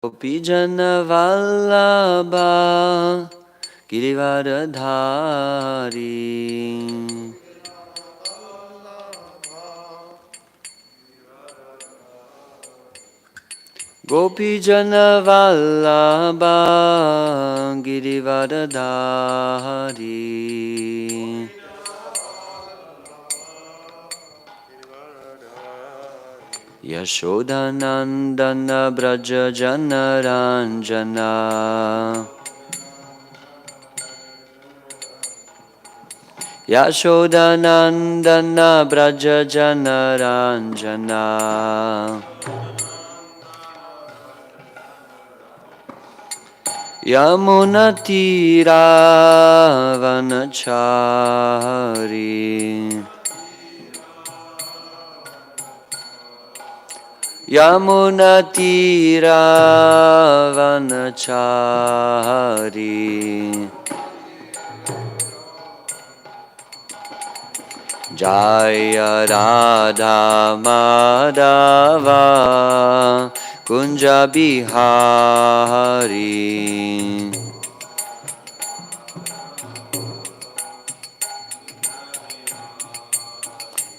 Gopijana Vallabha Girivaradhari Gopijana Vallabha Girivaradhari Yashodanandana Braja Janaranjana Yashodanandana Braja Janaranjana Yamunatira Vanachari Yamunatira Vanachari Jaya Radha Madhava Kunja Bihari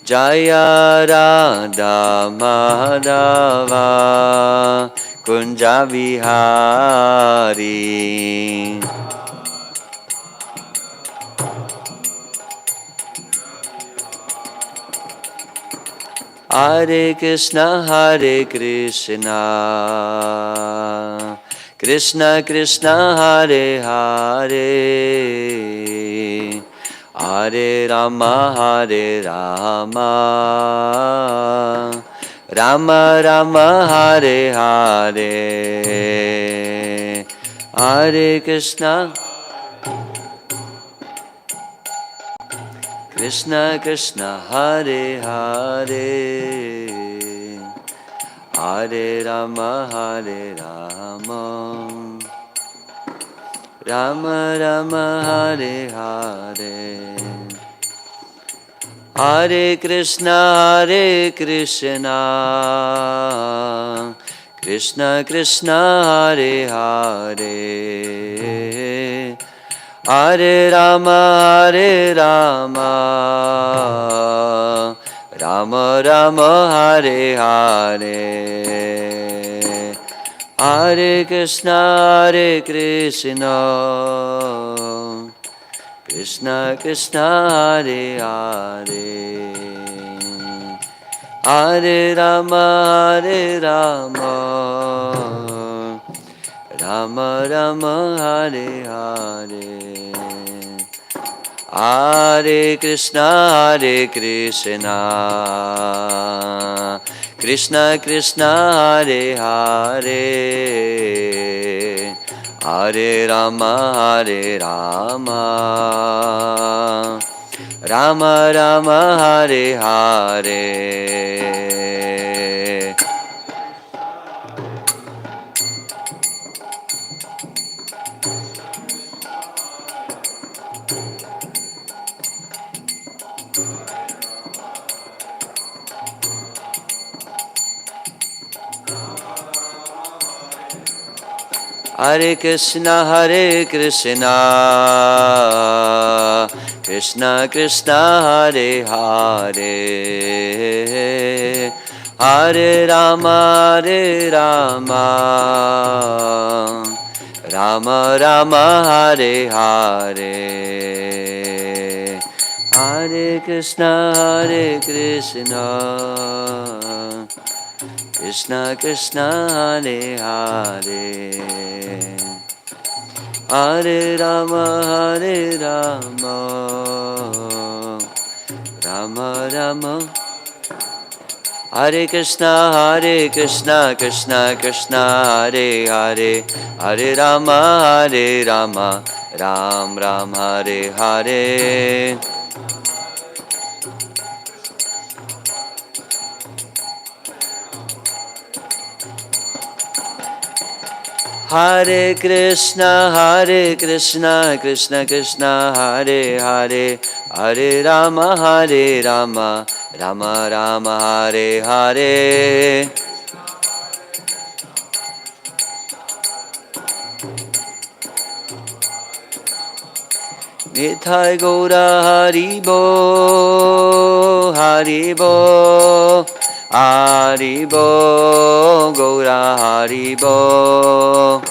Jaya Radha Madhava Kunja Bihari Hare Krishna Krishna Krishna Hare Hare Hare Rama Rama Rama Hare Hare Hare Krishna Krishna Krishna Hare Hare Hare Rama Rama Rama Hare Hare Hare Krishna Krishna Krishna Hare Hare Hare Rama Rama Rama Hare Hare Hare Krishna Krishna Krishna Hare Hare Hare Rama Rama Rama Hare Hare Hare Krishna Krishna Krishna Hare Hare Hare Rama Rama Rama Hare Hare Hare Krishna Krishna Krishna Hare Hare Hare Rama Rama Rama Hare Hare Hare Krishna Krishna Krishna Hare Hare Hare Rama Rama Rama Hare Krishna Krishna Krishna Hare Hare Hare Rama Ram Ram Hare Hare Hare Krishna Krishna Krishna Hare Hare Hare Rama Rama Rama Hare Hare Nithai Gaura Haribo, Haribo, Haribo, Gaura Haribo.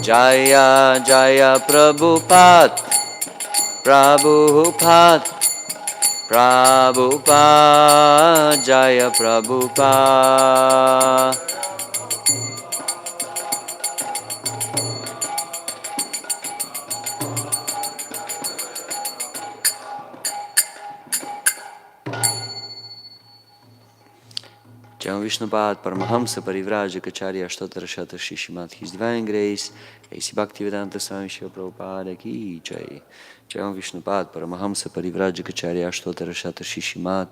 Jaya Jaya Prabhupada, Prabhupada, Prabhupada, Jaya Prabhupada. Jai Vishnupad Paramahamsa Parivrajacharya Ashtottara Shata Shishimad His Divine Grace A.C. Bhaktivedanta Swami Shiva Prabhupada Ki Jai. Jai Vishnupad Paramahamsa Parivrajacharya Ashtottara Shata Shishimad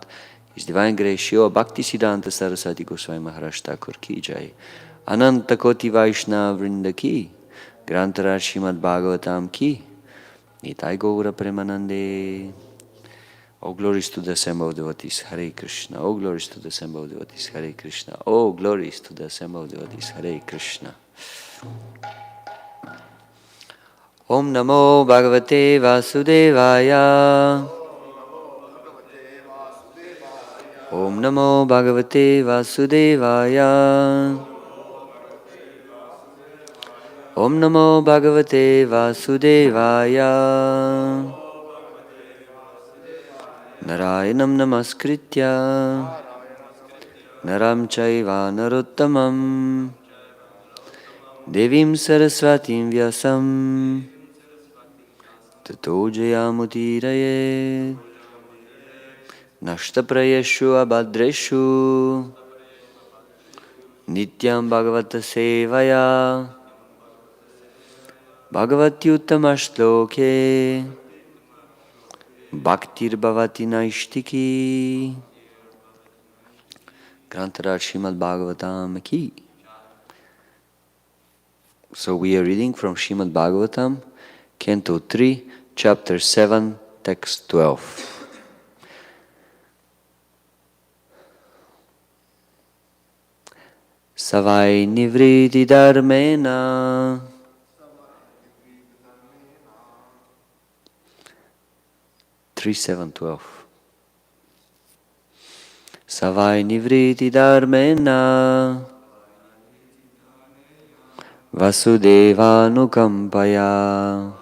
His Divine Grace Shiva Bhaktisiddhanta Saraswati Goswami Maharaj Thakur Ki Jai. Ananta Koti Vaishnava Vrinda Ki Grantaraj Śrīmad-Bhāgavatam Ki Nitai Gaura Premanande. All glories to the assembled devotees, Hare Krishna. All glories to the assembled devotees, Hare Krishna. All glories to the assembled devotees, Hare Krishna. Om Namo Bhagavate Vasudevaya. Om Namo Bhagavate Vasudevaya. Om Namo Bhagavate Vasudevaya. Narayanam Namaskritya Naram Chaiva Narottamam Devim Saraswatim Vyasam Tato Jayamutiraye Nashtaprayeshu Abhadreshu Nityam Bhagavata Sevaya Bhagavati Uttamashtloke Bhaktir Bhavati Naishtiki. Grantaraj Śrīmad-Bhāgavatam Ki. So we are reading from Śrīmad-Bhāgavatam, Canto 3, Chapter 7, Text 12. Savai Nivriti Dharmena 3.7.12. Savai Nivriti Dharmena Vasudevanukampaya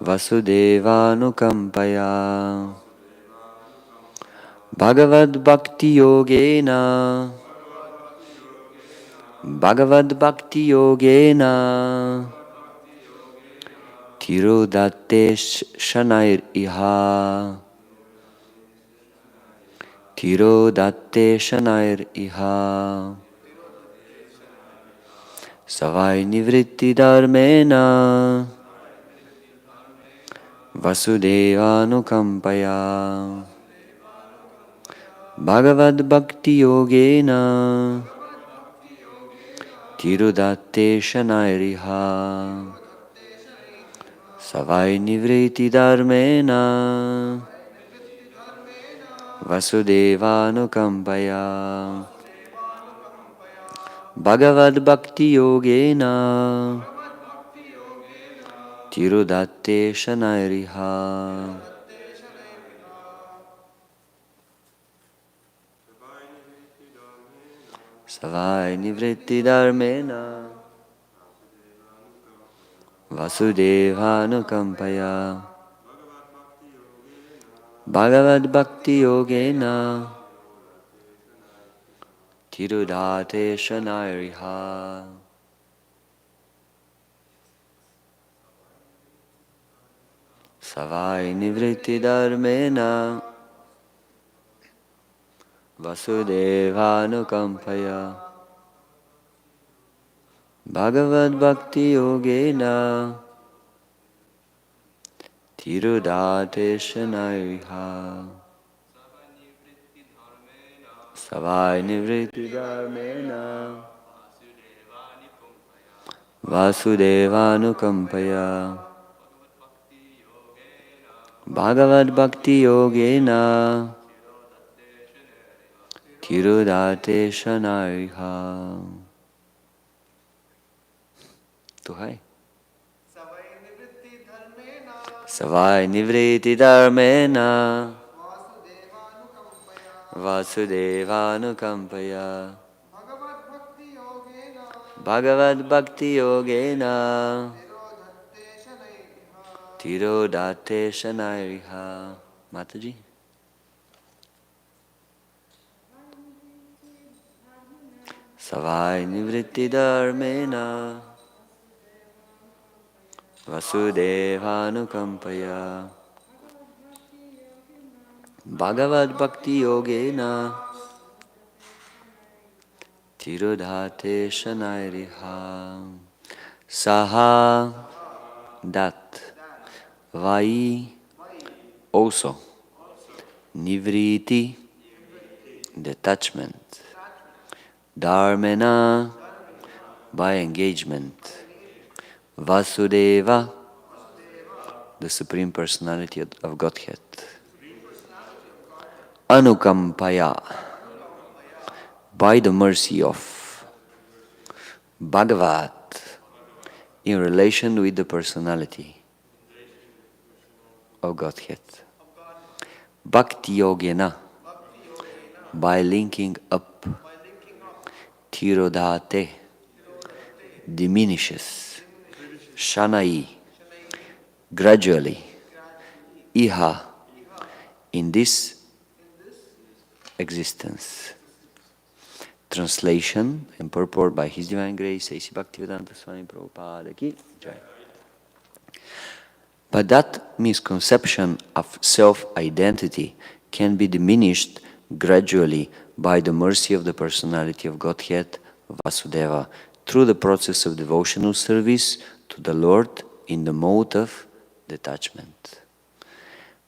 Vasudevanukampaya Bhagavad Bhakti Yogena Bhagavad Bhakti Yogena Tirodate Shanair Iha Tirodate Shanair Iha Savai Nivritti Dharmena Vasudevanukampaya Bhagavad Bhakti Yogena Tirodate Shanair Iha Savai Nivriti Dharmena Vasudevanukampaya Bhagavad Bhakti Yogena Tirodate Shanairiha. Savai Nivriti Dharmena Vasudevanukampaya Bhagavad Bhakti Yogena Tirodate Shanairiha. Savai Nivriti Dharmena Vasudevanukampaya Bhagavad Bhakti Yogena Tirodate Shanairiha. Savai Nivriti Dharmena Vasudevanukampaya Bhagavad Bhakti Yogena Tirudate Shanariha. Tu hai? Savai Nivriti Dharmena Vasudevanukampaya Bhagavad Bhakti Yogena Tirodate Shanairiha. Mataji. Savai Nivritti Dharmena Vasudevanukampaya Bhagavad Bhakti Yogena Tirodate Shanairiha. Saha, that, vai, also, nivriti, detachment, dharmena, by engagement, Vasudeva, the Supreme Personality of Godhead, Anukampaya, by the mercy of Bhagavat, in relation with the personality of Godhead. Bhakti Yogena, by linking up. Tirodate, diminishes. Shanai, gradually. Iha, in this existence. Translation and purport by His Divine Grace, A.C. Bhaktivedanta Swami Prabhupada Ki Jai. But that misconception of self-identity can be diminished gradually by the mercy of the personality of Godhead, Vasudeva, through the process of devotional service to the Lord in the mode of detachment.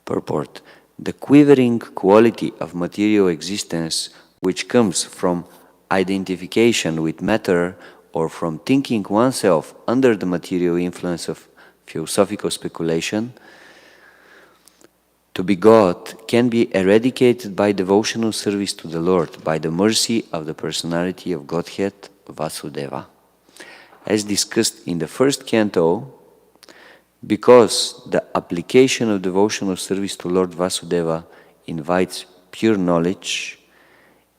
Purport: the quivering quality of material existence, which comes from identification with matter or from thinking oneself under the material influence of philosophical speculation, to be God, can be eradicated by devotional service to the Lord, by the mercy of the personality of Godhead, Vasudeva. As discussed in the first canto, because the application of devotional service to Lord Vasudeva invites pure knowledge,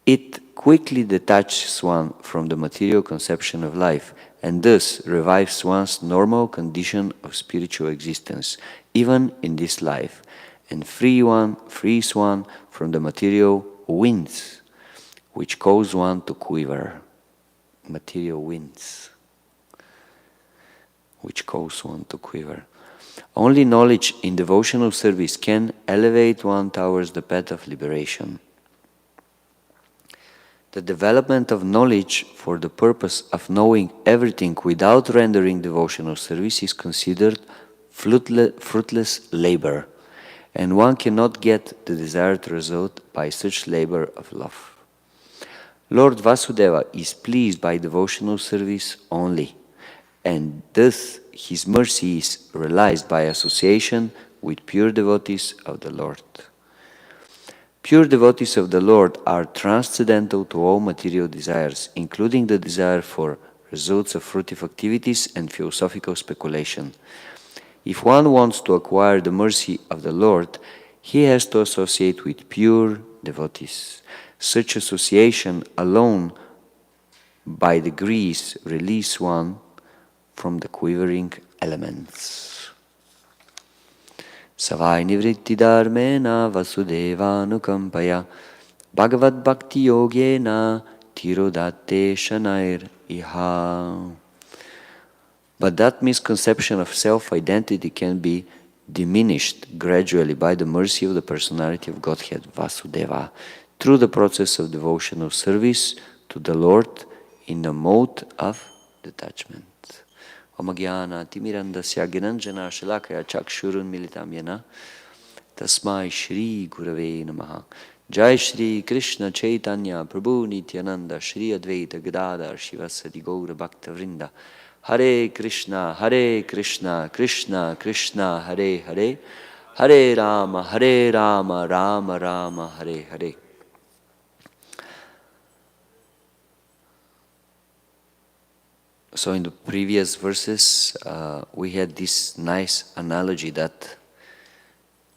it quickly detaches one from the material conception of life and thus revives one's normal condition of spiritual existence, even in this life, and frees one from the material winds which cause one to quiver. Material winds which cause one to quiver. Only knowledge in devotional service can elevate one towards the path of liberation. The development of knowledge for the purpose of knowing everything without rendering devotional service is considered fruitless labor, and one cannot get the desired result by such labor of love. Lord Vasudeva is pleased by devotional service only, and thus His mercy is realized by association with pure devotees of the Lord. Pure devotees of the Lord are transcendental to all material desires, including the desire for results of fruitive activities and philosophical speculation. If one wants to acquire the mercy of the Lord, he has to associate with pure devotees. Such association alone, by degrees, releases one from the quivering elements. Savai nivritti dharmena vasudevanukampaya Bhagavad Bhakti Yogena Tirodate Shanair Iha. But that misconception of self-identity can be diminished gradually by the mercy of the personality of Godhead, Vasudeva, through the process of devotional service to the Lord in the mode of detachment. Om Jnana Timirandasya Gnanjana Shalakaya Chakshurun Militam Yena Tasmai Shri Gurave Namaha. Jai Shri Krishna Chaitanya Prabhu Nityananda Shri Advaita Gadadhar Shivasati Gaura Bhakta Vrinda. Hare Krishna, Krishna Krishna, Hare Hare, Hare Rama, Rama Rama, Hare Hare. So in the previous verses, we had this nice analogy that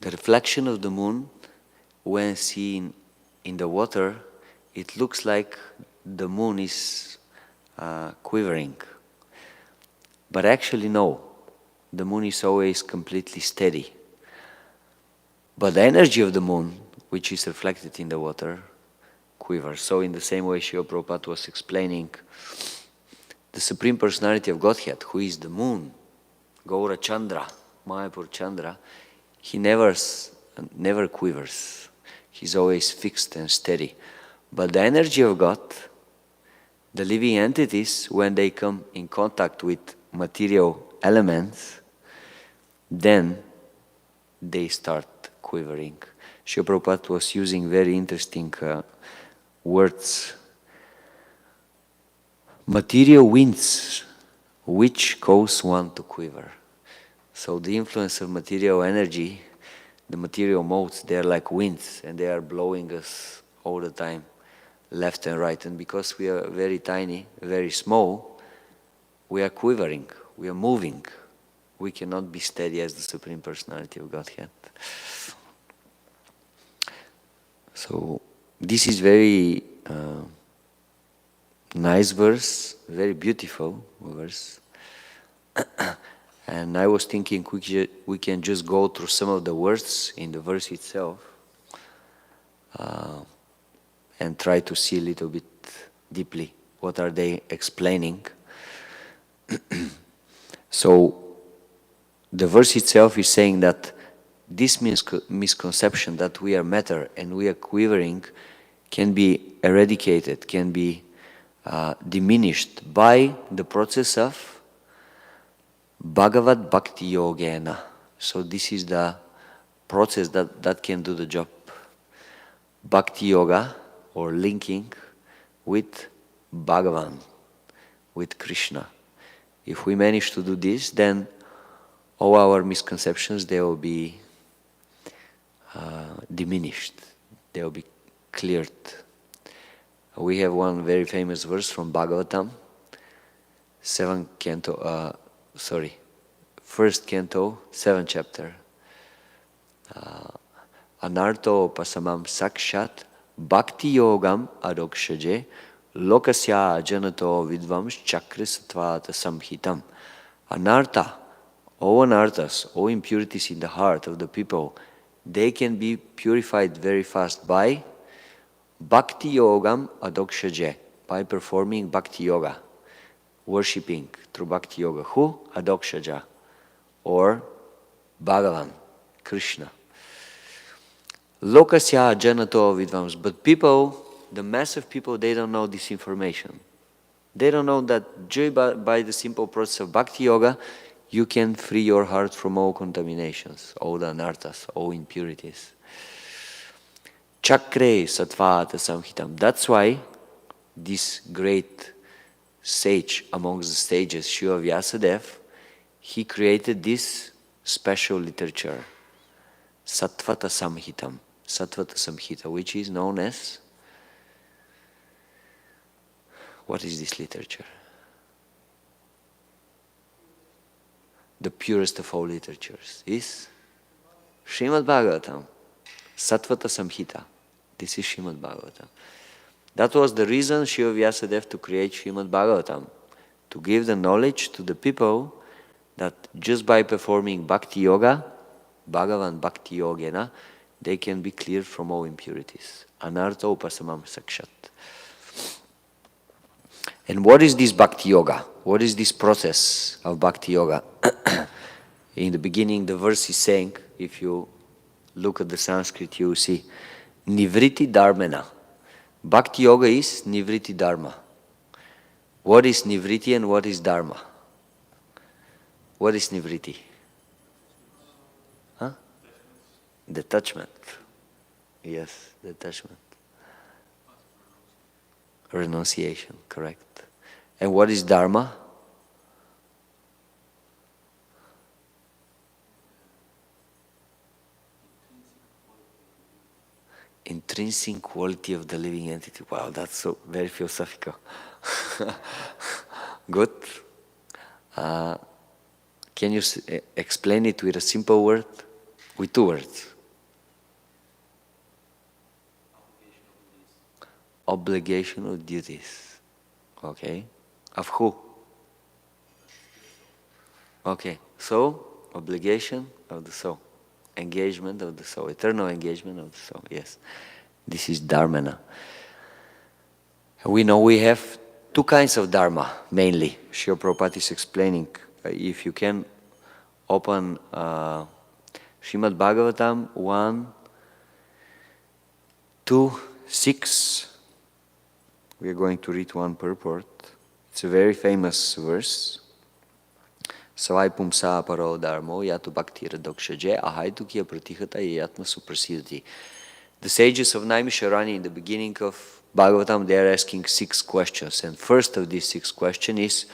the reflection of the moon, when seen in the water, it looks like the moon is quivering. But actually no, the moon is always completely steady. But the energy of the moon, which is reflected in the water, quivers. So in the same way Srila Prabhupada was explaining the Supreme Personality of Godhead, who is the moon, Gaura Chandra, Mayapur Chandra, he never quivers. He's always fixed and steady. But the energy of God, the living entities, when they come in contact with material elements, then they start quivering. Srila Prabhupada was using very interesting words. Material winds, which cause one to quiver. So the influence of material energy, the material modes, they are like winds and they are blowing us all the time, left and right. And because we are very tiny, very small, we are quivering, we are moving. We cannot be steady as the Supreme Personality of Godhead. So this is very nice verse, very beautiful verse. And I was thinking we can just go through some of the words in the verse itself and try to see a little bit deeply what are they explaining. So the verse itself is saying that this misconception that we are matter and we are quivering can be eradicated, can be diminished by the process of Bhagavad Bhakti Yogena. So this is the process that can do the job. Bhakti Yoga, or linking with Bhagavan, with Krishna. If we manage to do this, then all our misconceptions, they will be diminished. They will be cleared. We have one very famous verse from Bhagavatam, 1st canto, 7th chapter. Anarto pasamam sakshat bhakti yogam adokshaje lokasya janato vidvams chakrisatvat samhitam. Anartha, all anarthas, all impurities in the heart of the people, they can be purified very fast by Bhakti Yogam Adokshaje, by performing Bhakti Yoga, worshipping through Bhakti Yoga. Who? Adokshaja, or Bhagavan, Krishna. Lokasya Janato Vidvams. But people, the mass of people, they don't know this information. They don't know that just by the simple process of Bhakti Yoga, you can free your heart from all contaminations, all the anarthas, all impurities. Chakre Sattvata Samhitam. That's why this great sage amongst the sages, Srila Vyasadeva, he created this special literature, Sattvata Samhita, which is known as, what is this literature? The purest of all literatures is Śrīmad-Bhāgavatam, Sattvata Samhita. This is Śrīmad-Bhāgavatam. That was the reason Srila Vyasadeva to create Śrīmad-Bhāgavatam, to give the knowledge to the people that just by performing Bhakti Yoga, Bhagavan Bhakti Yogena, they can be cleared from all impurities. Anartha upasamam sakshat. And what is this Bhakti Yoga? What is this process of Bhakti Yoga? In the beginning, the verse is saying, if you look at the Sanskrit, you will see Nivriti Dharmena. Bhakti Yoga is Nivriti Dharma. What is Nivriti and what is Dharma? What is Nivriti? Huh? Detachment. Yes, detachment. Renunciation, correct. And what is Dharma? Intrinsic quality of the living entity. Wow, that's so very philosophical. Good. Can you explain it with a simple word? With two words. Obligational duties. Okay. Of who? Okay. So, obligation of the soul. Engagement of the soul. Eternal engagement of the soul. Yes. This is Dharma. We know we have two kinds of Dharma, mainly. Srila Prabhupada is explaining. If you can open Śrīmad-Bhāgavatam 1, 2, 6. We are going to read one purport. It's a very famous verse. Savai pumsa paro dharmo yatu bhaktira dokshaje ahaitu kya pratihata yatma suprasidati. The sages of Naimisharani in the beginning of Bhagavatam, they are asking 6 questions. And first of these 6 questions is,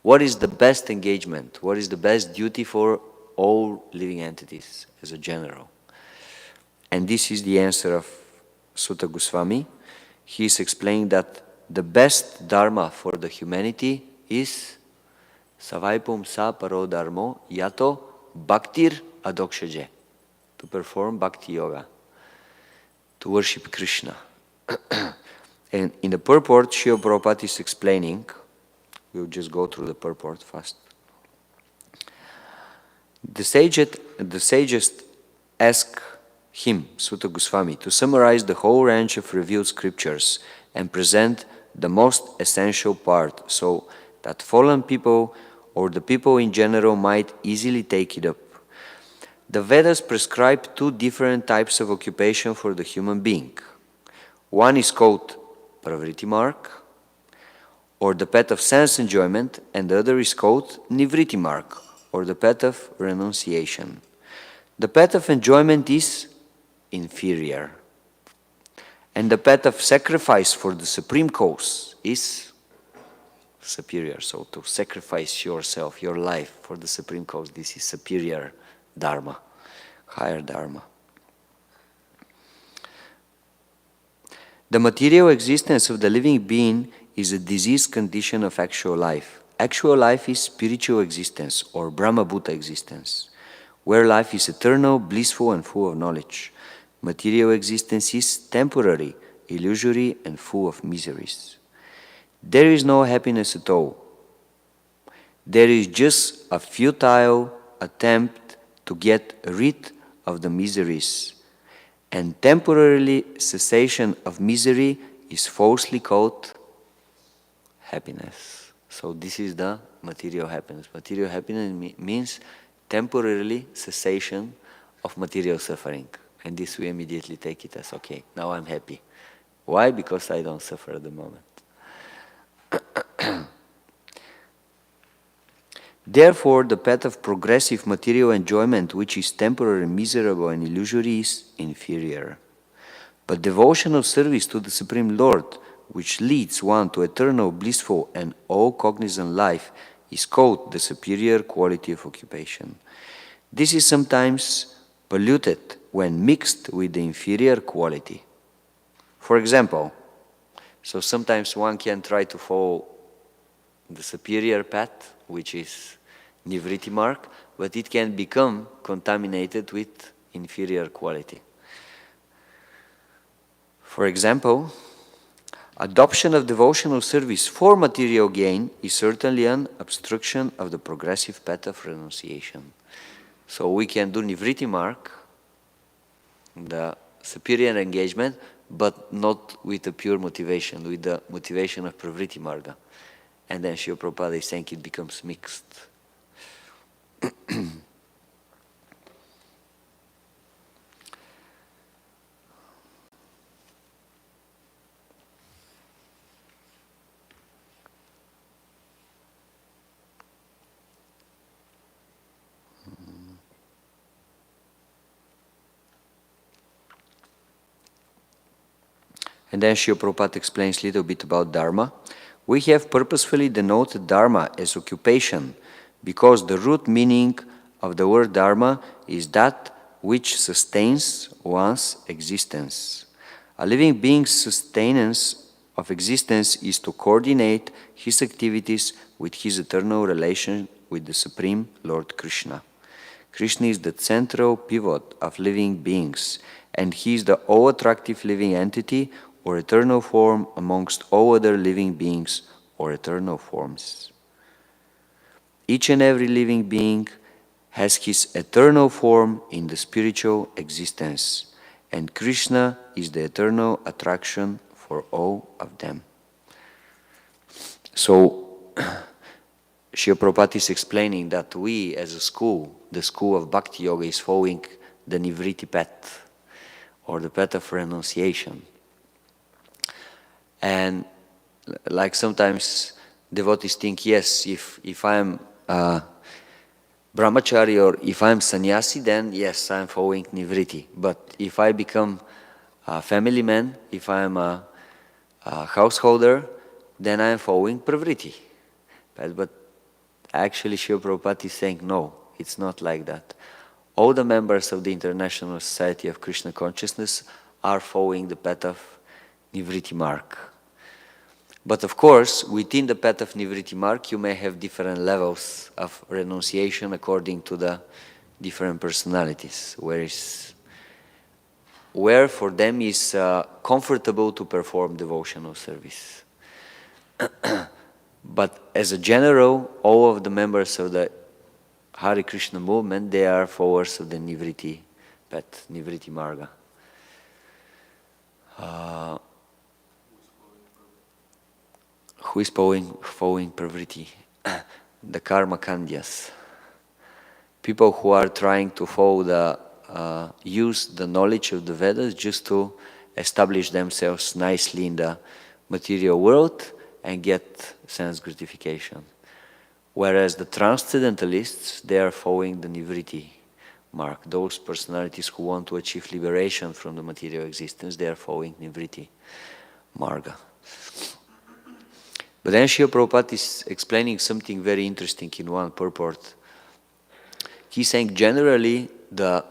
what is the best engagement? What is the best duty for all living entities as a general? And this is the answer of Sutta Goswami. He is explaining that the best dharma for the humanity is Savaipum sa paro dharmo yato bhaktir adokshaje, to perform bhakti yoga, to worship Krishna. And in the purport, Srila Prabhupada is explaining, we'll just go through the purport fast. The sages ask him, Sutta Goswami, to summarize the whole range of revealed scriptures and present the most essential part so that fallen people or the people in general might easily take it up. The Vedas prescribe 2 different types of occupation for the human being. One is called pravritti marg, or the path of sense enjoyment, and the other is called nivritti marg, or the path of renunciation. The path of enjoyment is inferior, and the path of sacrifice for the supreme cause is superior. So to sacrifice yourself, your life for the supreme cause, this is superior dharma, higher dharma. The material existence of the living being is a diseased condition of actual life. Actual life is spiritual existence or Brahma-bhuta existence, where life is eternal, blissful and full of knowledge. Material existence is temporary, illusory and full of miseries. There is no happiness at all. There is just a futile attempt to get rid of the miseries, and temporarily cessation of misery is falsely called happiness. So this is the material happiness. Material happiness means temporarily cessation of material suffering. And this we immediately take it as, okay, now I'm happy. Why? Because I don't suffer at the moment. Therefore, the path of progressive material enjoyment, which is temporary, miserable and illusory, is inferior. But devotional service to the Supreme Lord, which leads one to eternal, blissful and all-cognizant life, is called the superior quality of occupation. This is sometimes polluted when mixed with the inferior quality. For example, so sometimes one can try to follow the superior path, which is nivritti marg, but it can become contaminated with inferior quality. For example, adoption of devotional service for material gain is certainly an obstruction of the progressive path of renunciation. So we can do nivritti marg, the superior engagement, but not with a pure motivation, with the motivation of pravritti marga. And then Srila Prabhupada is saying it becomes mixed. And then Srila Prabhupada explains a little bit about Dharma. We have purposefully denoted Dharma as occupation because the root meaning of the word Dharma is that which sustains one's existence. A living being's sustenance of existence is to coordinate his activities with his eternal relation with the Supreme Lord Krishna. Krishna is the central pivot of living beings, and he is the all-attractive living entity or eternal form amongst all other living beings or eternal forms. Each and every living being has his eternal form in the spiritual existence, and Krishna is the eternal attraction for all of them. So, Srila Prabhupada is explaining that we as a school, the school of Bhakti Yoga, is following the Nivritti path, or the path of renunciation. And like sometimes devotees think, yes, if I'm brahmachari or if I'm sannyasi, then yes, I'm following Nivritti. But if I become a family man, if I'm a householder, then I'm following Pravritti. But actually Srila Prabhupada is saying, no, it's not like that. All the members of the International Society of Krishna Consciousness are following the path of Nivritti Marg. But of course, within the path of Nivritti Marg, you may have different levels of renunciation according to the different personalities, where for them is comfortable to perform devotional service. But as a general, all of the members of the Hare Krishna movement, they are followers of the Nivritti path, Nivritti Marga. Who is following Pravritti? The Karma Kandyas. People who are trying to follow use the knowledge of the Vedas just to establish themselves nicely in the material world and get sense gratification. Whereas the Transcendentalists, they are following the Nivritti Marg. Those personalities who want to achieve liberation from the material existence, they are following Nivritti Marga. But then Srila Prabhupada is explaining something very interesting in one purport. He's saying generally the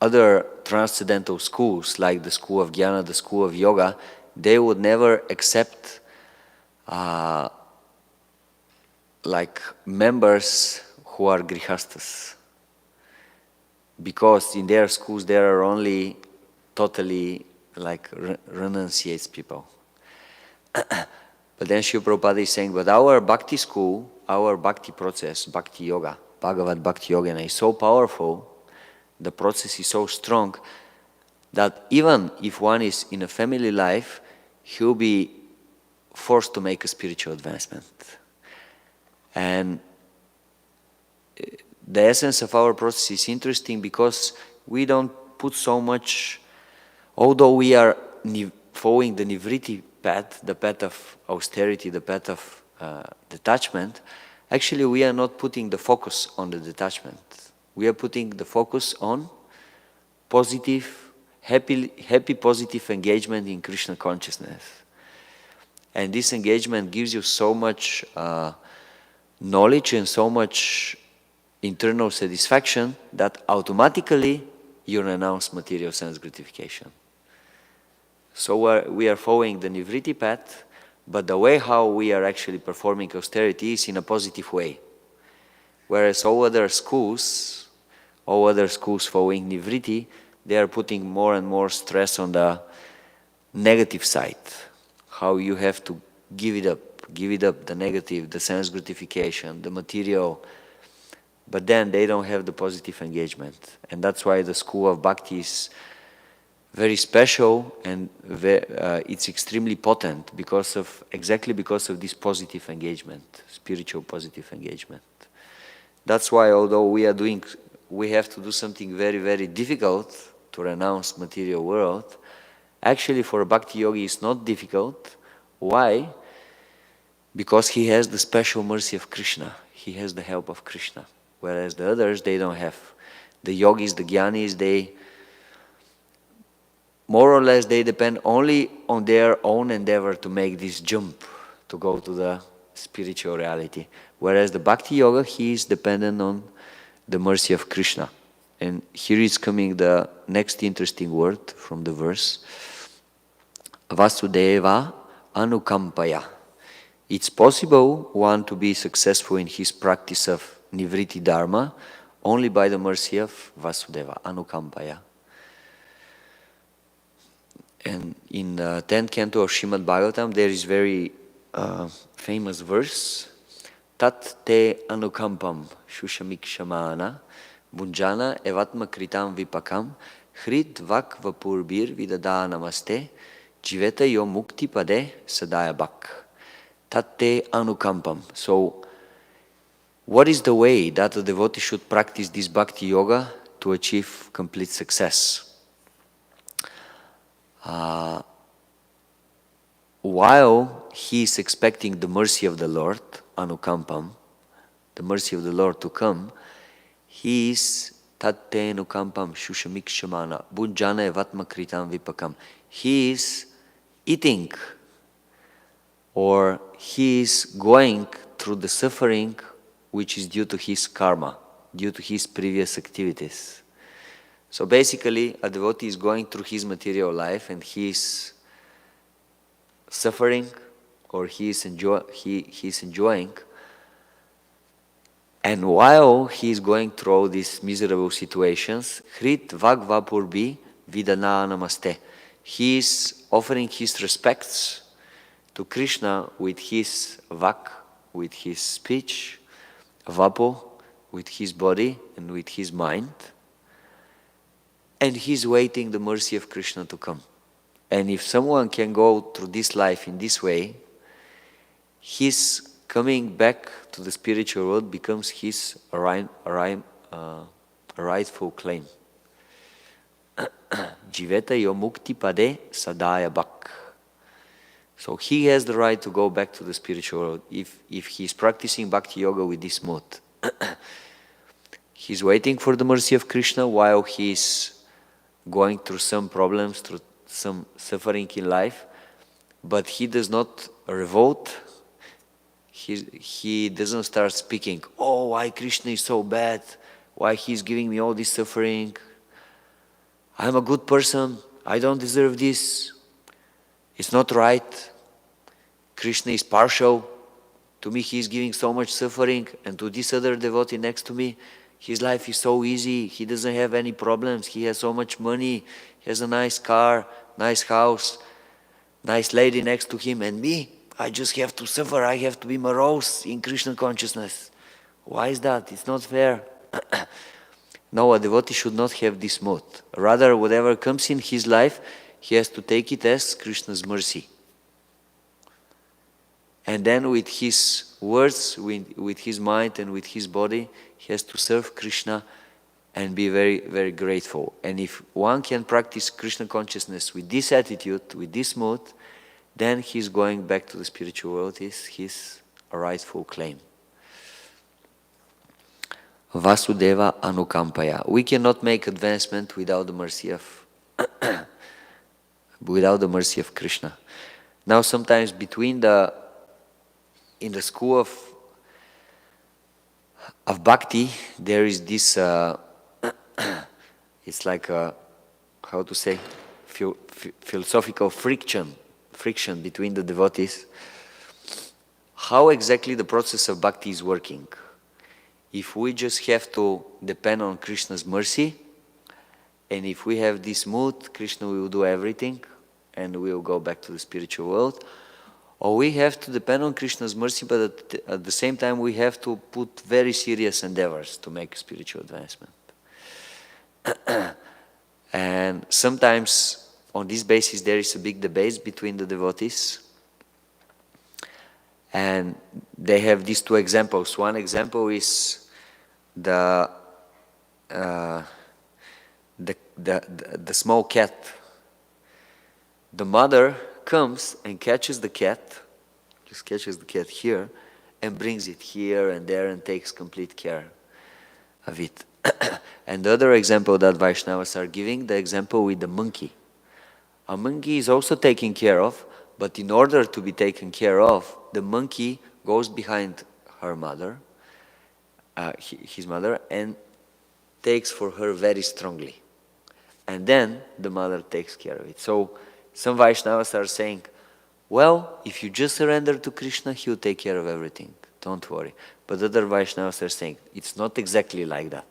other transcendental schools, like the school of Jnana, the school of Yoga, they would never accept like members who are grihastas. Because in their schools there are only totally like renunciates people. But then Srila Prabhupada is saying, but our bhakti school, our bhakti process, bhakti yoga, Bhagavad Bhakti Yoga is so powerful, the process is so strong, that even if one is in a family life, he'll be forced to make a spiritual advancement. And the essence of our process is interesting because we don't put so much, although we are following the Nivritti path, the path of austerity, the path of detachment, actually we are not putting the focus on the detachment. We are putting the focus on positive, happy positive engagement in Krishna consciousness. And this engagement gives you so much knowledge and so much internal satisfaction that automatically you renounce material sense gratification. So we are following the Nivritti path, but the way how we are actually performing austerity is in a positive way. Whereas all other schools following Nivritti, they are putting more and more stress on the negative side. How you have to give it up, the negative, the sense gratification, the material. But then they don't have the positive engagement. And that's why the school of Bhakti is very special and it's extremely potent exactly because of this positive engagement, spiritual positive engagement. That's why although we have to do something very, very difficult to renounce material world, actually for a Bhakti yogi it's not difficult. Why? Because he has the special mercy of Krishna. He has the help of Krishna. Whereas the others, they don't have. The yogis, the jnanis, they more or less they depend only on their own endeavor to make this jump, to go to the spiritual reality. Whereas the Bhakti Yoga, he is dependent on the mercy of Krishna. And here is coming the next interesting word from the verse. Vasudeva anukampaya It's possible one to be successful in his practice of Nivritti Dharma only by the mercy of Vasudeva, Anukampaya. And in the 10th canto of Śrīmad-Bhāgavatam, there is very famous verse, Tat te anukampam shushamikṣamāna bunjana evatma kritam vipakam hrit vak vapurbir vidada namaste jiveta yo mukti pade sadaya bak. Tat te anukampam. So, what is the way that a devotee should practice this bhakti yoga to achieve complete success? While he is expecting the mercy of the Lord, anukampam, the mercy of the Lord to come, he is tatte anukampam shushamikṣamana bunjana evatma kritam vipakam. He is eating, or he is going through the suffering which is due to his karma, due to his previous activities. So basically, a devotee is going through his material life and he is suffering, or he is enjoying. And while he is going through all these miserable situations, Hrit Vagva Purbi Vidana Namaste. He is offering his respects to Krishna with his vak, with his speech, vapo, with his body and with his mind. And he's waiting the mercy of Krishna to come. And if someone can go through this life in this way, his coming back to the spiritual world becomes his rightful claim. Jiveta yo mukti pade sadaya bak. So he has the right to go back to the spiritual world if he's practicing bhakti yoga with this mood. He's waiting for the mercy of Krishna while he's going through some problems, through some suffering in life, but he does not revolt. He doesn't start speaking, oh, why Krishna is so bad, why he's giving me all this suffering, I'm a good person, I don't deserve this, it's not right, Krishna is partial, to me he is giving so much suffering, and to this other devotee next to me, his life is so easy, he doesn't have any problems, he has so much money, he has a nice car, nice house, nice lady next to him, and me, I just have to suffer, I have to be morose in Krishna consciousness. Why is that? It's not fair. No, a devotee should not have this mood. Rather, whatever comes in his life, he has to take it as Krishna's mercy. And then with his words, with his mind and with his body, he has to serve Krishna and be very, very grateful. And if one can practice Krishna consciousness with this attitude, with this mood, then he's going back to the spiritual world, is his rightful claim. Vasudeva Anukampaya. We cannot make advancement without the mercy of Krishna. Now sometimes in the school of bhakti, there is this it's like a, how to say, philosophical friction between the devotees. How exactly the process of bhakti is working? If we just have to depend on Krishna's mercy, and if we have this mood, Krishna will do everything, and we will go back to the spiritual world, or we have to depend on Krishna's mercy, but at the same time we have to put very serious endeavors to make spiritual advancement. And sometimes on this basis there is a big debate between the devotees. And they have these two examples. One example is the small cat. The mother comes and catches the cat, just catches the cat here, and brings it here and there and takes complete care of it. And the other example that Vaishnavas are giving, the example with the monkey. A monkey is also taken care of, but in order to be taken care of, the monkey goes behind her mother, his mother, and takes for her very strongly. And then the mother takes care of it. So some Vaishnavas are saying, Well, if you just surrender to Krishna, He will take care of everything. Don't worry. But other Vaishnavas are saying, it's not exactly like that.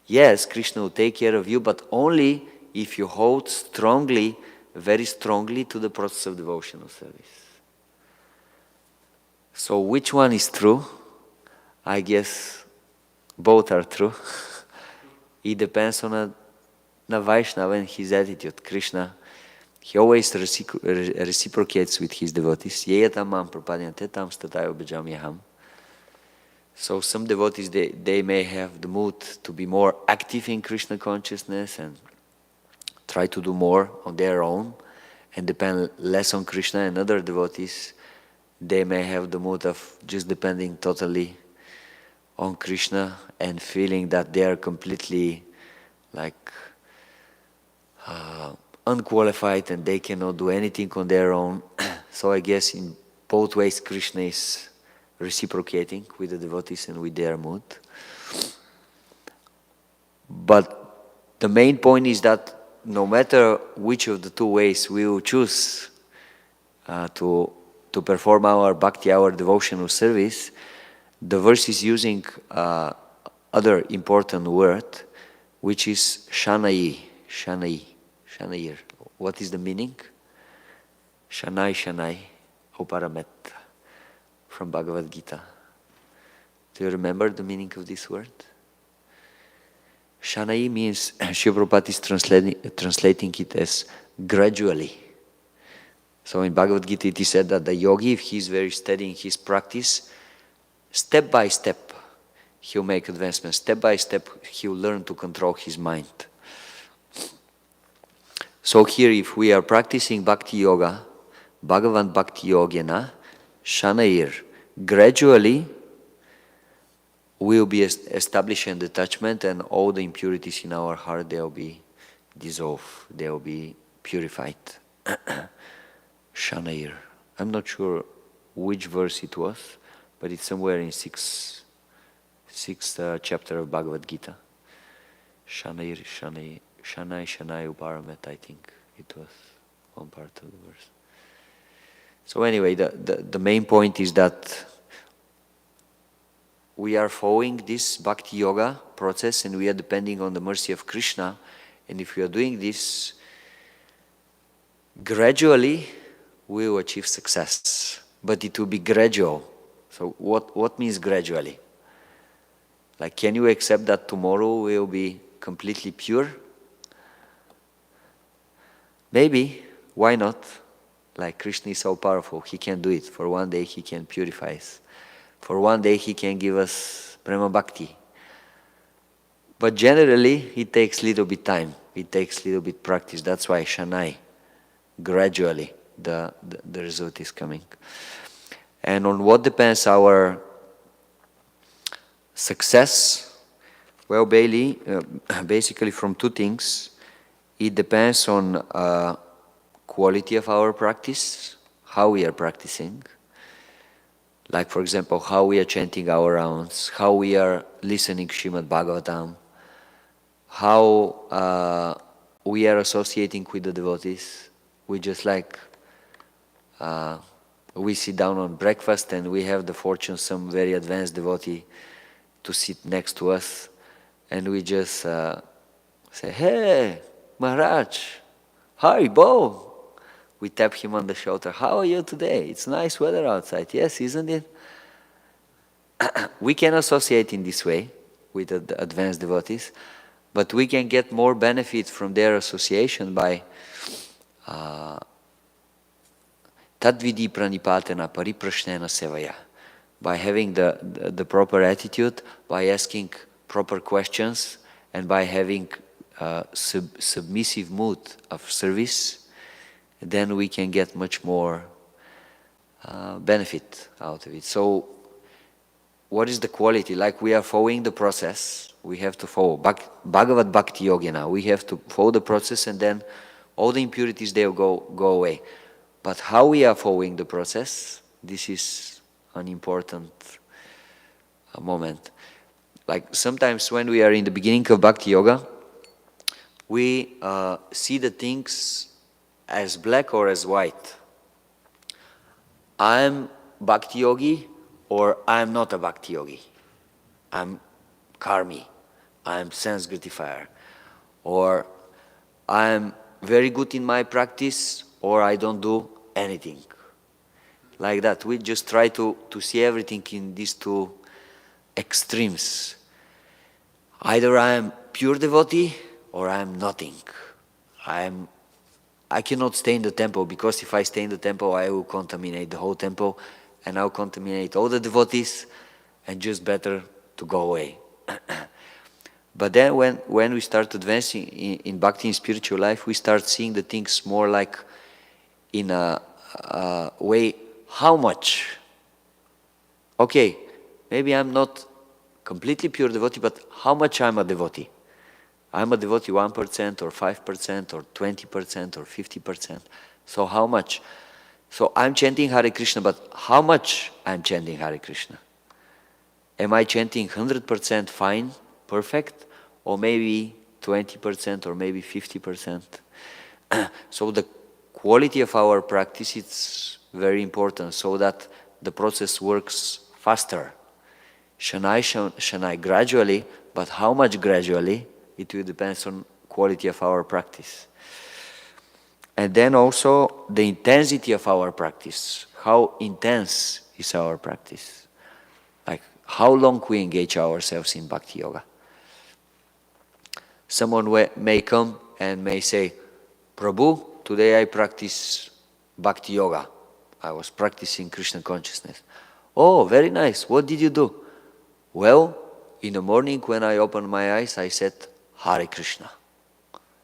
Yes, Krishna will take care of you, but only if you hold strongly, very strongly to the process of devotional service. So which one is true? I guess both are true. It depends on a Vaishnava and his attitude. Krishna, he always reciprocates with his devotees. Yeyatam mam prapadyanate tam statayo bhajamyaham. So some devotees, they may have the mood to be more active in Krishna consciousness and try to do more on their own and depend less on Krishna, and other devotees, they may have the mood of just depending totally on Krishna and feeling that they are completely unqualified and they cannot do anything on their own. So I guess in both ways Krishna is reciprocating with the devotees and with their mood. But the main point is that no matter which of the two ways we will choose to perform our bhakti, our devotional service, the verse is using other important word, which is shanai. What is the meaning? Shanai, Oparamet, from Bhagavad Gita. Do you remember the meaning of this word? Shanai means, Srila Prabhupada is translating it as gradually. So in Bhagavad Gita it is said that the yogi, if he is very steady in his practice, step by step he'll make advancement. Step by step he'll learn to control his mind. So here, if we are practicing Bhakti Yoga, Bhagavan Bhakti Yogena, Shanair, gradually we will be establishing detachment, and all the impurities in our heart, they will be dissolved, they will be purified. Shanair. I'm not sure which verse it was, but it's somewhere in sixth chapter of Bhagavad Gita. Shanair, Shanai Uparamet, I think it was one part of the verse. So anyway, the main point is that we are following this Bhakti Yoga process and we are depending on the mercy of Krishna. And if we are doing this, gradually we will achieve success. But it will be gradual. So what means gradually? Like, can you accept that tomorrow we will be completely pure? Maybe. Why not? Like, Krishna is so powerful, He can do it. For one day He can purify us. For one day He can give us Prema Bhakti. But generally it takes little bit time. It takes little bit practice. That's why Shanai, gradually the result is coming. And on what depends our success? Well, basically from two things. It depends on quality of our practice, how we are practicing. Like, for example, how we are chanting our rounds, how we are listening Śrīmad-Bhāgavatam, how we are associating with the devotees. We just we sit down on breakfast and we have the fortune, some very advanced devotee, to sit next to us, and we just say, "Hey, Maharaj, Haribo." We tap him on the shoulder. "How are you today? It's nice weather outside." "Yes, isn't it?" We can associate in this way with the advanced devotees, but we can get more benefit from their association by tadvidi pranipatena pariprashnena sevaya, by having the proper attitude, by asking proper questions, and by having submissive mood of service. Then we can get much more benefit out of it. So what is the quality? Like, we are following the process. We have to follow Bhagavad Bhakti Yogena. We have to follow the process, and then all the impurities, they will go away. But how we are following the process, this is an important moment. Like, sometimes when we are in the beginning of Bhakti Yoga, we see the things as black or as white. I'm bhakti yogi or I'm not a bhakti yogi. I'm karmi. I'm sense gratifier. Or I'm very good in my practice or I don't do anything. Like that. We just try to see everything in these two extremes. Either I am pure devotee or I am nothing. I cannot stay in the temple because if I stay in the temple, I will contaminate the whole temple and I will contaminate all the devotees and just better to go away. But then when we start advancing in bhakti, in spiritual life, we start seeing the things more like in a way, how much? Okay, maybe I'm not completely pure devotee, but how much I'm a devotee? I'm a devotee 1% or 5% or 20% or 50%. So how much? So I'm chanting Hare Krishna, but how much I'm chanting Hare Krishna? Am I chanting 100% fine, perfect, or maybe 20% or maybe 50%? So the quality of our practice is very important so that the process works faster. Shanai, gradually, but how much gradually? It will depend on quality of our practice. And then also the intensity of our practice. How intense is our practice? Like how long we engage ourselves in bhakti yoga. Someone may come and may say, Prabhu, today I practice bhakti yoga. I was practicing Krishna consciousness. Oh, very nice. What did you do? Well, in the morning when I opened my eyes, I said, Hare Krishna.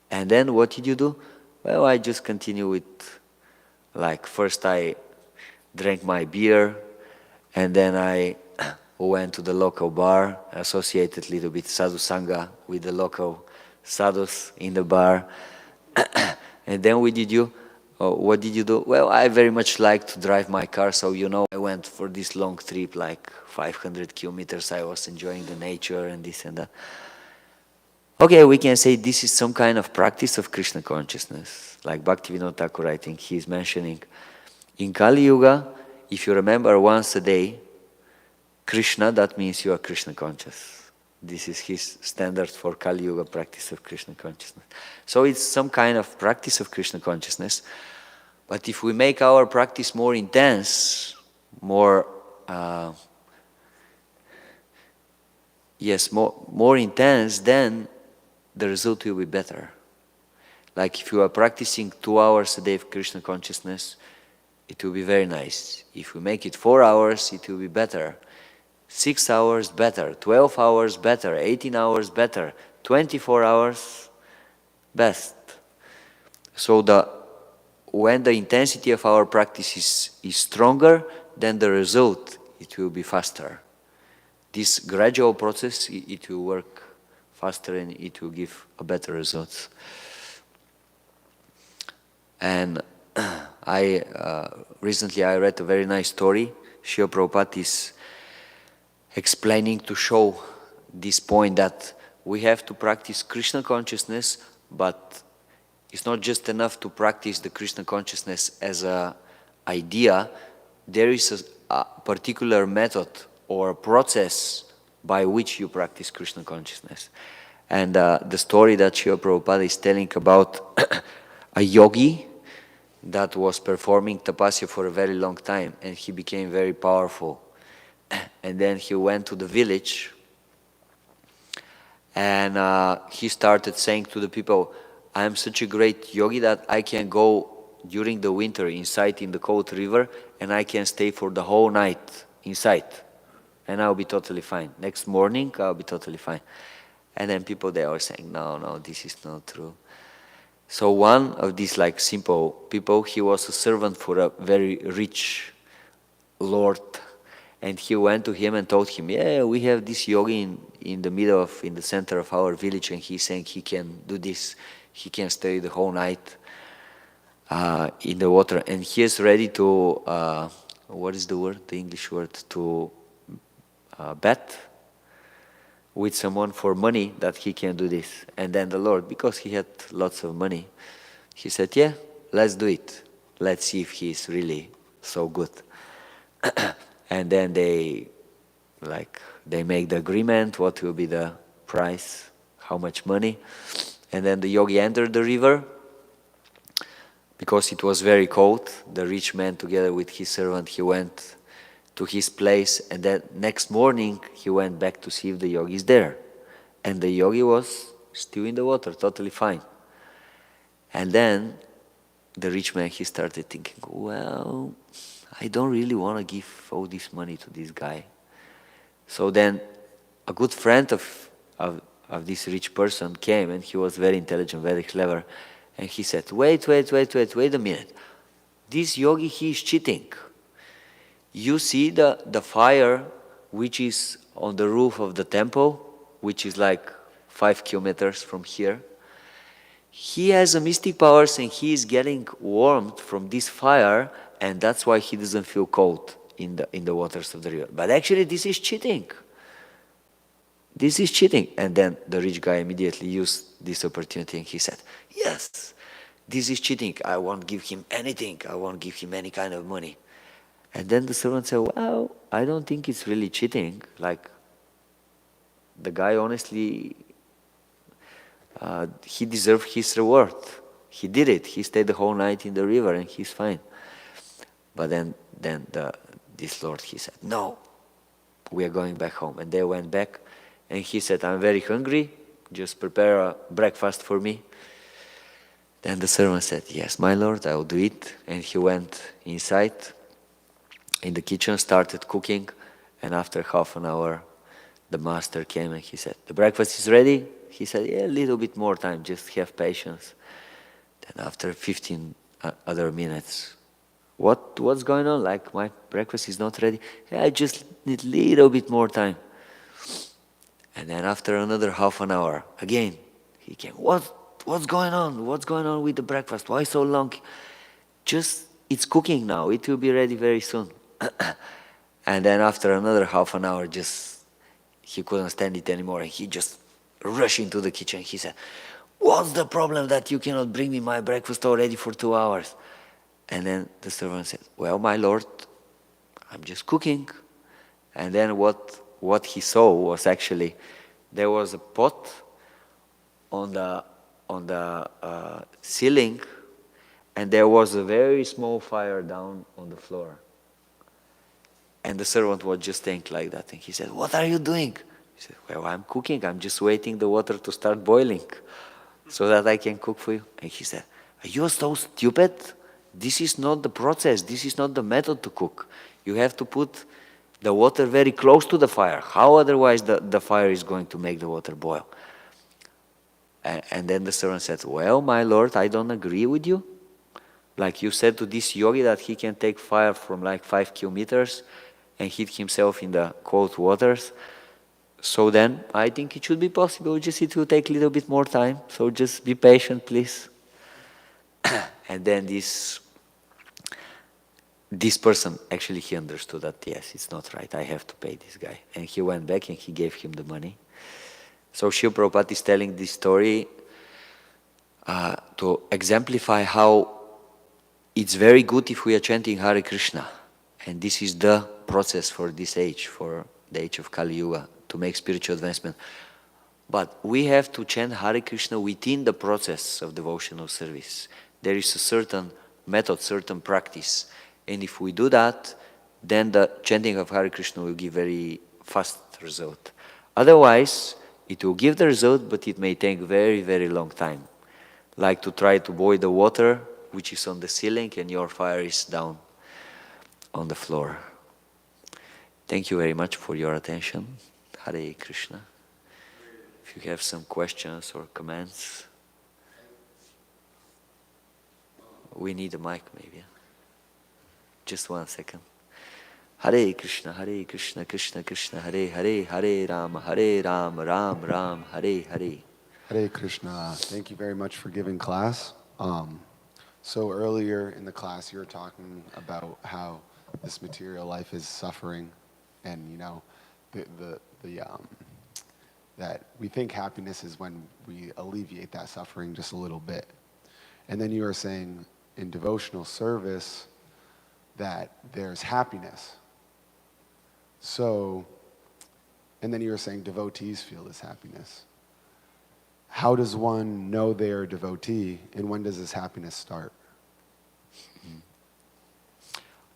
And then what did you do? Well, I just continue with, like, first I drank my beer, and then I went to the local bar, associated a little bit sadhu sangha with the local sadhus in the bar. And then what did you do? Well, I very much like to drive my car, so I went for this long trip, like 500 kilometers. I was enjoying the nature and this and that. Okay, we can say this is some kind of practice of Krishna consciousness. Like Bhaktivinoda Thakur, I think he's mentioning. In Kali Yuga, if you remember once a day Krishna, that means you are Krishna conscious. This is his standard for Kali Yuga practice of Krishna consciousness. So it's some kind of practice of Krishna consciousness. But if we make our practice more intense, more intense, then the result will be better. Like if you are practicing 2 hours a day of Krishna consciousness, it will be very nice. If we make it 4 hours, it will be better. 6 hours better, 12 hours better, 18 hours better, 24 hours best. So when the intensity of our practice is stronger, then the result, it will be faster. This gradual process, it will work faster and it will give a better results. And recently I read a very nice story. Srila Prabhupada is explaining to show this point that we have to practice Krishna consciousness, but it's not just enough to practice the Krishna consciousness as an idea. There is a particular method or process by which you practice Krishna consciousness. And the story that Srila Prabhupada is telling about a yogi that was performing tapasya for a very long time, and he became very powerful. And then he went to the village, and he started saying to the people, I am such a great yogi that I can go during the winter inside in the cold river, and I can stay for the whole night inside, and I'll be totally fine. Next morning, I'll be totally fine. And then people, they were saying, no, this is not true. So one of these like simple people, he was a servant for a very rich lord. And he went to him and told him, yeah, we have this yogi in the center of our village, and he's saying he can do this. He can stay the whole night in the water. And he is ready to, what is the word, the English word, to bet with someone for money that he can do this. And then the Lord, because he had lots of money, he said, yeah, let's do it. Let's see if he is really so good. And then they make the agreement, what will be the price, how much money. And then the yogi entered the river. Because it was very cold, the rich man together with his servant, he went to his place, and then next morning he went back to see if the yogi is there. And the yogi was still in the water, totally fine. And then the rich man, he started thinking, well, I don't really want to give all this money to this guy. So then a good friend of this rich person came, and he was very intelligent, very clever. And he said, wait a minute. This yogi, he is cheating. You see the fire which is on the roof of the temple, which is like 5 kilometers from here. He has a mystic powers and he is getting warmth from this fire, and that's why he doesn't feel cold in the waters of the river. But actually this is cheating. This is cheating. And then the rich guy immediately used this opportunity and he said, yes, this is cheating. I won't give him anything. I won't give him any kind of money. And then the servant said, well, I don't think it's really cheating. Like, the guy honestly, he deserved his reward. He did it. He stayed the whole night in the river and he's fine. But then this lord, he said, no, we are going back home. And they went back. And he said, I'm very hungry, just prepare a breakfast for me. Then the servant said, yes, my lord, I will do it. And he went inside in the kitchen, started cooking. And after half an hour, the master came and he said, the breakfast is ready? He said, yeah, a little bit more time, just have patience. Then after 15 other minutes, what's going on? Like, my breakfast is not ready? Yeah, I just need a little bit more time. And then after another half an hour, again, he came. What's going on? What's going on with the breakfast? Why so long? Just, it's cooking now. It will be ready very soon. And then after another half an hour, just, he couldn't stand it anymore. And he just rushed into the kitchen. He said, what's the problem that you cannot bring me my breakfast already for 2 hours? And then the servant said, well, my lord, I'm just cooking. And then what he saw was actually, there was a pot on the ceiling, and there was a very small fire down on the floor. And the servant was just staying like that. And he said, what are you doing? He said, well, I'm cooking. I'm just waiting the water to start boiling so that I can cook for you. And he said, are you so stupid? This is not the process. This is not the method to cook. You have to put the water very close to the fire. How otherwise the fire is going to make the water boil? And then the servant said, well, my lord, I don't agree with you. Like you said to this yogi that he can take fire from like 5 kilometers and heat himself in the cold waters. So then I think it should be possible, just it will take a little bit more time. So just be patient, please. And then this person, actually he understood that, yes, it's not right, I have to pay this guy. And he went back and he gave him the money. So Srila Prabhupada is telling this story to exemplify how it's very good if we are chanting Hare Krishna. And this is the process for this age, for the age of Kali Yuga, to make spiritual advancement. But we have to chant Hare Krishna within the process of devotional service. There is a certain method, certain practice. And if we do that, then the chanting of Hare Krishna will give very fast result. Otherwise, it will give the result, but it may take very, very long time. Like to try to boil the water, which is on the ceiling, and your fire is down on the floor. Thank you very much for your attention. Hare Krishna. If you have some questions or comments, we need a mic maybe. Just 1 second. Hare Krishna, Krishna Krishna, Hare Hare, Hare Rama, Ram Ram, Hare Hare. Hare Krishna. Thank you very much for giving class. So earlier in the class, you were talking about how this material life is suffering, and you know, that we think happiness is when we alleviate that suffering just a little bit. And then you were saying in devotional service that there's happiness, So, and then you were saying devotees feel this happiness. How does one know they are a devotee, and when does this happiness start?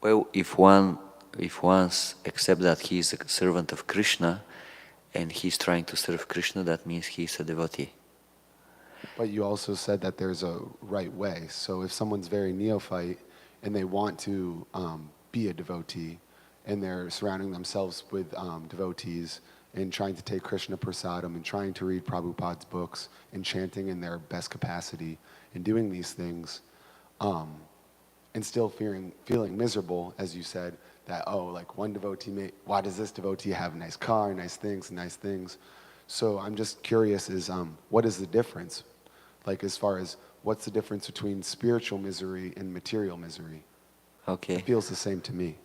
Well, if one accepts that he is a servant of Krishna and he's trying to serve Krishna, that means he is a devotee. But you also said that there's a right way. So if someone's very neophyte and they want to be a devotee, and they're surrounding themselves with devotees and trying to take Krishna prasadam and trying to read Prabhupada's books and chanting in their best capacity and doing these things, and still feeling miserable, as you said, that, oh, like one devotee, why does this devotee have a nice car, nice things? So I'm just curious what is the difference? Like as far as what's the difference between spiritual misery and material misery? Okay. It feels the same to me.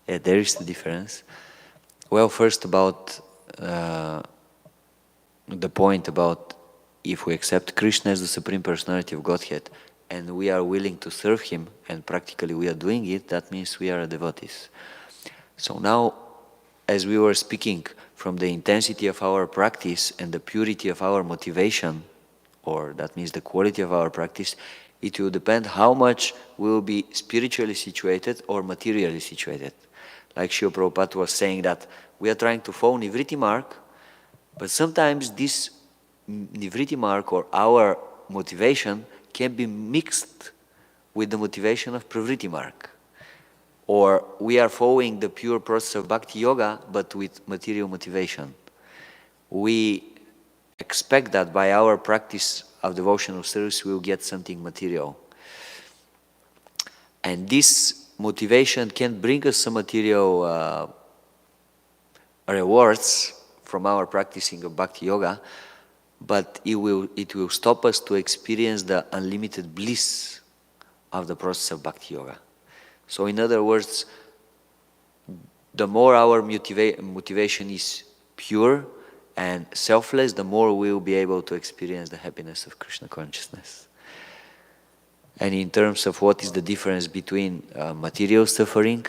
Yeah, there is the difference. Well, first about the point about if we accept Krishna as the Supreme Personality of Godhead and we are willing to serve Him and practically we are doing it, that means we are devotees. So now, as we were speaking from the intensity of our practice and the purity of our motivation, or that means the quality of our practice, it will depend how much we will be spiritually situated or materially situated. Like Srila Prabhupada was saying that we are trying to follow Nivriti mark, but sometimes this Nivriti mark or our motivation can be mixed with the motivation of Pravriti mark. Or we are following the pure process of Bhakti Yoga, but with material motivation. We expect that by our practice of devotional service we will get something material. And this motivation can bring us some material rewards from our practicing of Bhakti Yoga, but it will stop us to experience the unlimited bliss of the process of Bhakti Yoga. So in other words, the more our motivation is pure and selfless, the more we will be able to experience the happiness of Krishna consciousness. And in terms of what is the difference between material suffering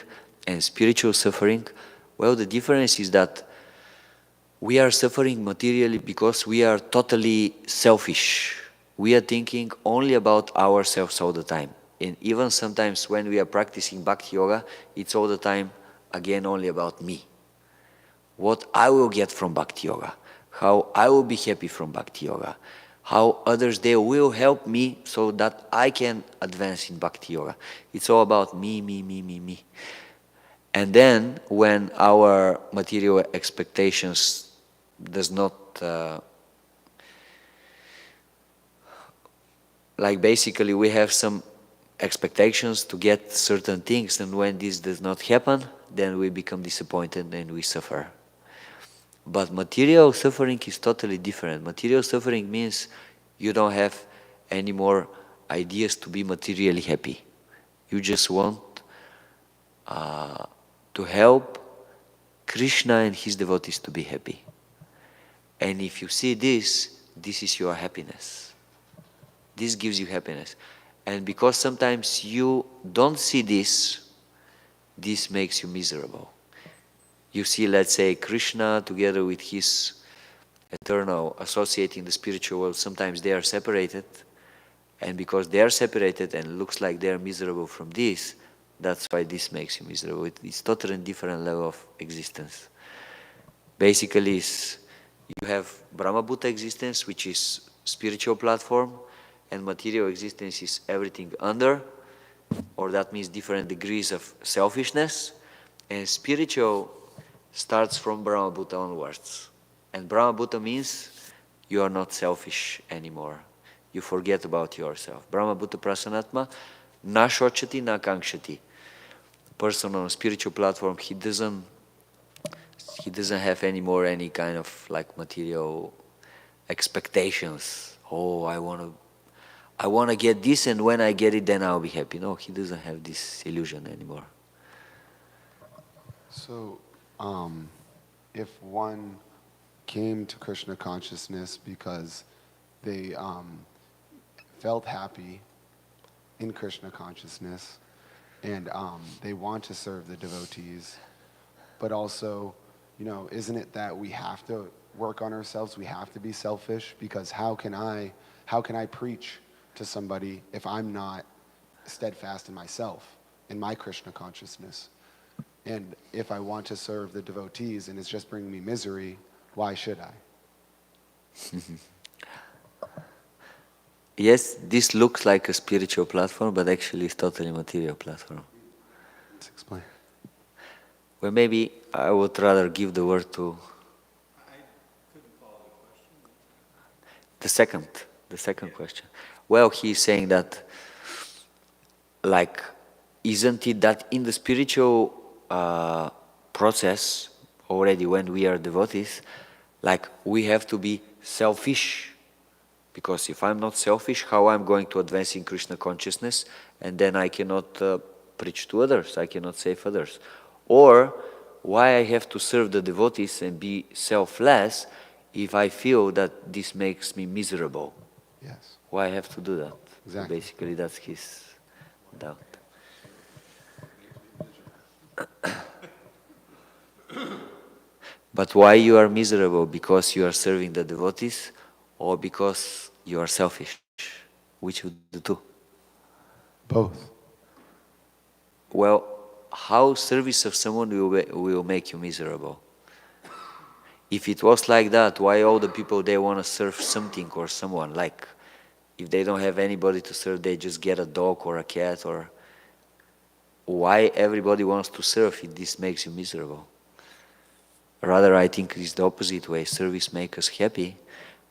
and spiritual suffering, well, the difference is that we are suffering materially because we are totally selfish. We are thinking only about ourselves all the time. And even sometimes when we are practicing Bhakti Yoga, it's all the time, again, only about me. What I will get from Bhakti Yoga, how I will be happy from Bhakti Yoga, how others, they will help me so that I can advance in Bhakti Yoga. It's all about me. And then when our material expectations does not, like basically we have some expectations to get certain things, and when this does not happen, then we become disappointed and we suffer. But material suffering is totally different. Material suffering means you don't have any more ideas to be materially happy. You just want to help Krishna and his devotees to be happy. And if you see this, this is your happiness. This gives you happiness. And because sometimes you don't see this, this makes you miserable. You see, let's say, Krishna together with his eternal associate in the spiritual world, sometimes they are separated. And because they are separated and looks like they are miserable from this, that's why this makes you miserable. It's totally different level of existence. Basically, you have Brahma-Bhuta existence, which is spiritual platform, and material existence is everything under, or that means different degrees of selfishness, and spiritual starts from Brahma-Bhuta onwards. And Brahma-Bhuta means you are not selfish anymore. You forget about yourself. Brahma-Bhuta prasanatma, na shochati, na kankshati. Person on a spiritual platform, he doesn't have anymore any kind of like material expectations. Oh, I want to get this, and when I get it, then I'll be happy. No, he doesn't have this illusion anymore. So, if one came to Krishna consciousness because they felt happy in Krishna consciousness and they want to serve the devotees, but also, isn't it that we have to work on ourselves? We have to be selfish, because how can I preach to somebody if I'm not steadfast in myself, in my Krishna consciousness? And if I want to serve the devotees and it's just bringing me misery, why should I? Yes, this looks like a spiritual platform, but actually it's totally material platform. Let's explain. Well, maybe I would rather give the word to the second question. Well, he's saying that, like, isn't it that in the spiritual process, already when we are devotees, like, we have to be selfish? Because if I'm not selfish, how I'm going to advance in Krishna consciousness, and then I cannot preach to others, I cannot save others. Or why I have to serve the devotees and be selfless if I feel that this makes me miserable? Yes. Why I have to do that? Exactly. So basically that's his doubt. But why you are miserable? Because you are serving the devotees, or because you are selfish? Which of the two? Both. Well, how service of someone will make you miserable? If it was like that, why all the people, they want to serve something or someone? Like, if they don't have anybody to serve, they just get a dog or a cat, or why everybody wants to serve if this makes you miserable? Rather, I think it's the opposite way. Service makes us happy,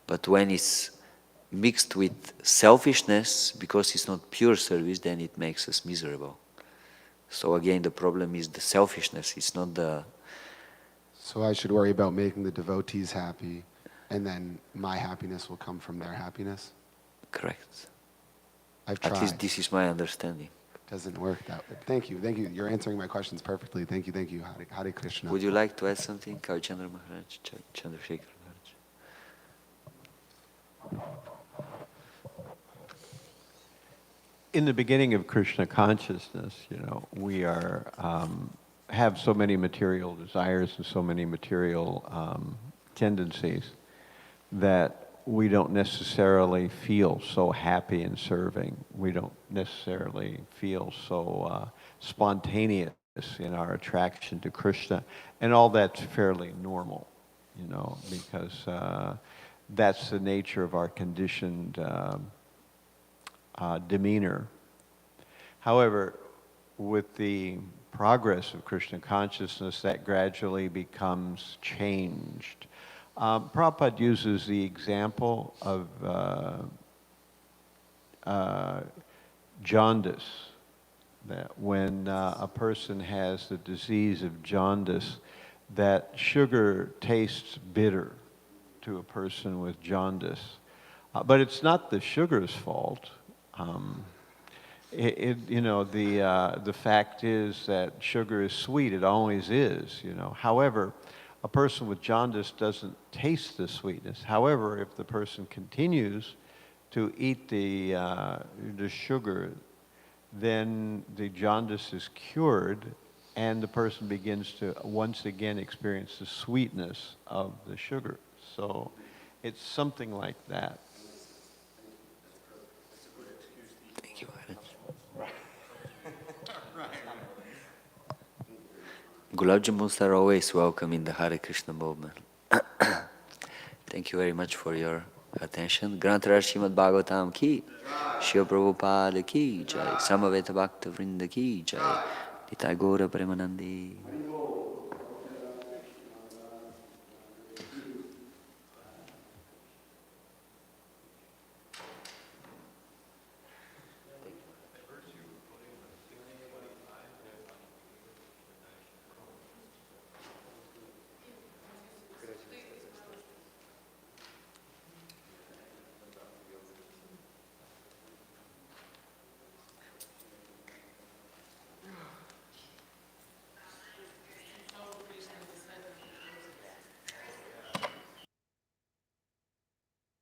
but when it's mixed with selfishness, because it's not pure service, then it makes us miserable. So again, the problem is the selfishness. It's not the... So I should worry about making the devotees happy, and then my happiness will come from their happiness? Correct. I've tried. At least this is my understanding. Doesn't work that way. Thank you. You're answering my questions perfectly. Thank you. Hare Krishna. Would you like to add something, Kavichandra Maharaj, Chandrasekhar Maharaj? In the beginning of Krishna consciousness, we are have so many material desires and so many material tendencies that we don't necessarily feel so happy in serving. We don't necessarily feel so spontaneous in our attraction to Krishna. And all that's fairly normal, because that's the nature of our conditioned demeanor. However, with the progress of Krishna consciousness, that gradually becomes changed. Prabhupada uses the example of jaundice, that when a person has the disease of jaundice, that sugar tastes bitter to a person with jaundice. But it's not the sugar's fault. The fact is that sugar is sweet. It always is, However, a person with jaundice doesn't taste the sweetness. However, if the person continues to eat the sugar, then the jaundice is cured, and the person begins to once again experience the sweetness of the sugar. So it's something like that. Thank you, Maharaj. Gulab Jamuns are always welcome in the Hare Krishna movement. Thank you very much for your attention. Grantaraj Śrīmad-Bhāgavatam ki, Śrīla Prabhupada ki jai, Samaveta Bhakta Vrinda ki jai, Nitai Gaura Premanandi.